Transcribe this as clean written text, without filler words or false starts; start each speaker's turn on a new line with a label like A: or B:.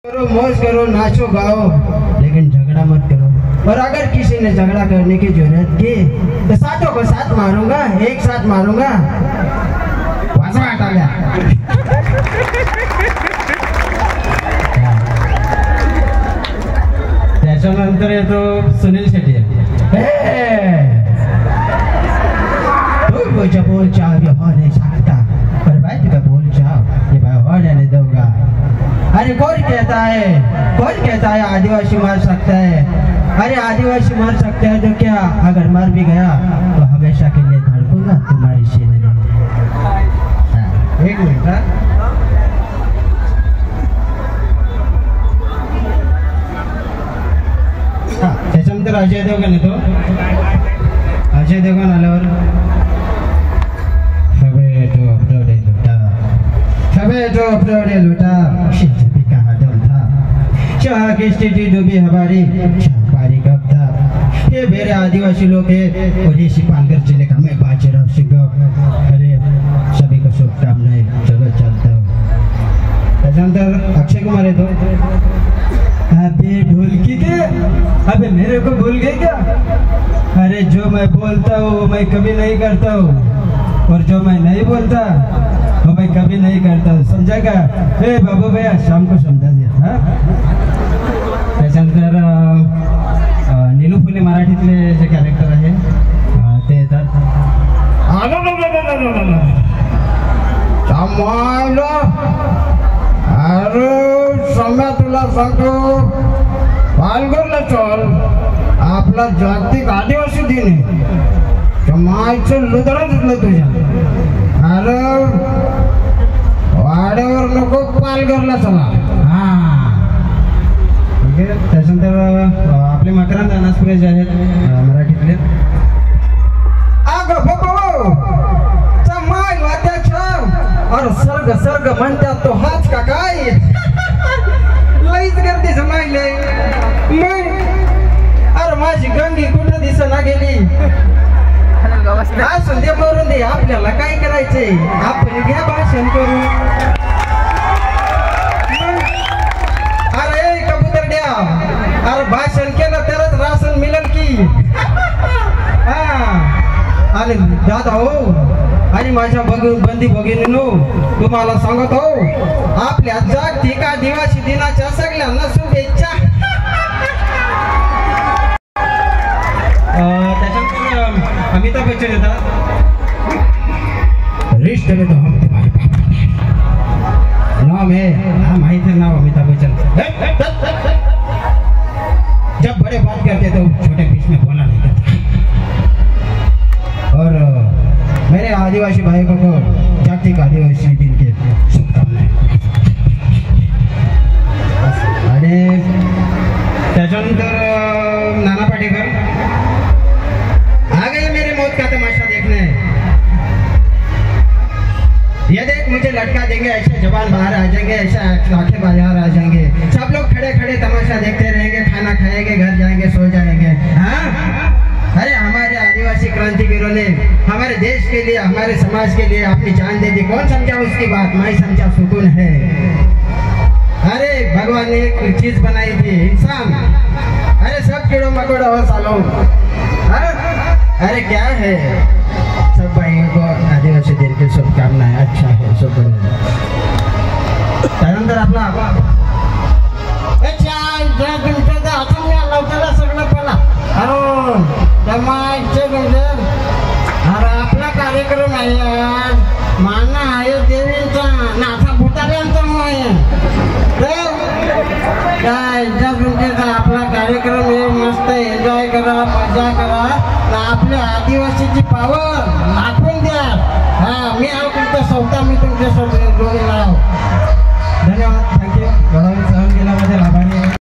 A: करो, मौज करो, नाचो गाओ, लेकिन झगड़ा मत करो। और अगर किसी ने झगड़ा करने की जरूरत की तो सातों को साथ मारूंगा, एक साथ मारूंगा।
B: त्याच्यानंतर येतो सुनील शेट्टी।
A: तो बोल चाह भी हो नहीं सकता, पर भाई तुझे बोल चाह ये भाई हो जाने दूंगा। अरे कौन कहता है आदिवासी मार सकता है? अरे आदिवासी मार सकता है तो क्या, अगर मर भी गया तो हमेशा के लिए धड़कूंगा तुम्हारी सीने में। एक मिनट त्याच्यानंतर अजय देवगण येतो। अजय देवगण आल्यावर शाह की स्थिति डूबी हमारी पारी कब था। ये मेरे आदिवासी लोग हैं और ये पालघर जिले का मैं बाजीराव सिंह। अरे सभी को शुभकामनाएं, चलो चलता हूँ। त्याच्यानंतर अक्षय कुमार येतो। अबे ढोलकी के, अबे मेरे को भूल गए क्या? अरे जो मैं बोलता हूँ मैं कभी नहीं करता हूँ, और जो मैं नहीं बोलता वो मैं कभी नहीं करता। समझा का? ए बाबू भैया शाम को समझा दिया। त्याच्यानंतर नीलू फुले मराठीतले जे कॅरेक्टर आहे ते येतात। अरे सम्या तुला सांगतो, पालघरला चल, आपला जागतिक आदिवासी दिन आहे। मायचं लुदडा दिसलं तुझ्या। अरे वाड्यावर नको, पालघरला चला। ठीक आहे। त्याच्यानंतर आपले मकरंद अनासपुरे जे आहेत मराठीतले। अगं बाबा समाज वाट्याच्या अरे सर्ग म्हणतात तो हाच का काय? लईच गर्दी जमायले। अरे माझी गंगी कुठं दिसना गेली। असं दे मरून दे, आपल्याला काय करायचे, आपण घ्या भाषण करू। अरे कबूतर द्या, अरे भाषण केलं तरच राशन मिळेल की। आणि दादा हो आणि माझ्या बंदी भगिनींनो, तुम्हाला सांगत हो आपल्या जागतिक आदिवासी दिनाच्या सगळ्यांना शुभेच्छा। त्याच्यानंतर अमिताभ बच्चन येतात। रिश्ते में तो हम तुम्हारे पापा नाम है, हाँ माहित है नाम अमिताभ बच्चन। जब बड़े बात करते तो छोटे बीच में बोला नहीं करता। और मेरे आदिवासी भाइयों को जागतिक आदिवासी दिन के शुभकामनाएं। आणि त्याच्यानंतर नाना पाटेकर, आ गए मेरे मौत का तमाशा देखने। ये देख मुझे लटका देंगे, ऐसे जवान बाहर आ जाएंगे, ऐसे आंखें बाहर आ जाएंगे। सब लोग खड़े खड़े तमाशा देखते रहेंगे, खाना खाएंगे, घर जाएंगे, सो जाएंगे। हाँ अरे हमारे आदिवासी क्रांतिवीरों ने हमारे देश के लिए, हमारे समाज के लिए अपनी जान दे दी। कौन समझा उसकी बात? मैं समझा सुकून है। अरे भगवान ने एक चीज बनाई थी, इंसान। अरे सब कीड़ों मकोड़ों हो सालों। अरे क्या है? सब भाइयों को आदिवासी दिन की शुभकामनाएं। अच्छा है, सब बढ़िया। त्यानंतर आपला अरे आपला कार्यक्रम आहे आज, माना आहे देवींचा, नाथा भुताऱ्यांचा आहे। काय आपला कार्यक्रम आहे, मस्त एन्जॉय करा, मजा करा। आपल्या आदिवासीची पावर